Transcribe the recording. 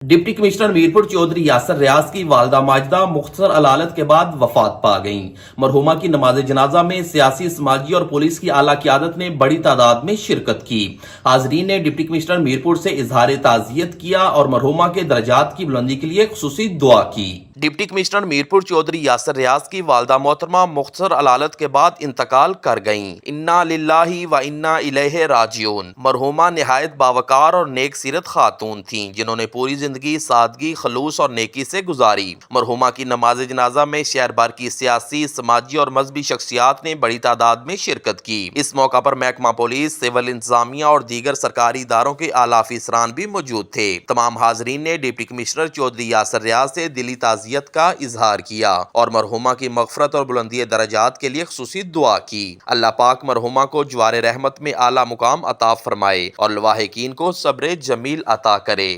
Deputy commissioner Mirpur Chaudhary यासर रियाज की वालदा माजिदा मुख्तसर अदालत के बाद वफात पा गईं। मरहुमा की नमाज जनाजा में सियासी, समाजी और पुलिस की आला क़यादत ने बड़ी तादाद में शिरकत की। हाजरीन ने डिप्टी कमिश्नर मीरपुर से इजहार ताज़ियत किया और मरहुमा के दर्जात की बुलंदी के लिए खुसूसी दुआ की। डिप्टी कमिश्नर मीरपुर चौधरी यासर रियाज की वालदा मोहतरमा मुख्तसर अदालत के बाद इंतकाल कर गईं। इन्ना लिल्लाही व इन्ना इलैहि राजिऊन। मरहुमा निहायत बावकार और नेक सीरत खातून थीं, जिन्होंने पूरी जिंदगी सादगी, खलूस और नेकी से गुजारी। मरहुमा की नमाज जनाजा में शहर भर की सियासी, समाजी और मजहबी शख्सियात ने बड़ी तादाद में शिरकत की। इस मौका पर महकमा पुलिस, सिविल इंतजामिया और दीगर सरकारी इदारों के आला अफसरान भी मौजूद थे। तमाम हाजरीन ने डिप्टी कमिश्नर चौधरी यासर रियाज से दिली ताज़ियत का इजहार किया और मरहुमा की मगफरत और बुलंदी दर्जात के लिए खुसूसी दुआ की। अल्लाह पाक मरहुमा को जवार रहमत में आला मुकाम अता फरमाए और लवाहिकीन को सब्र जमील अता करे।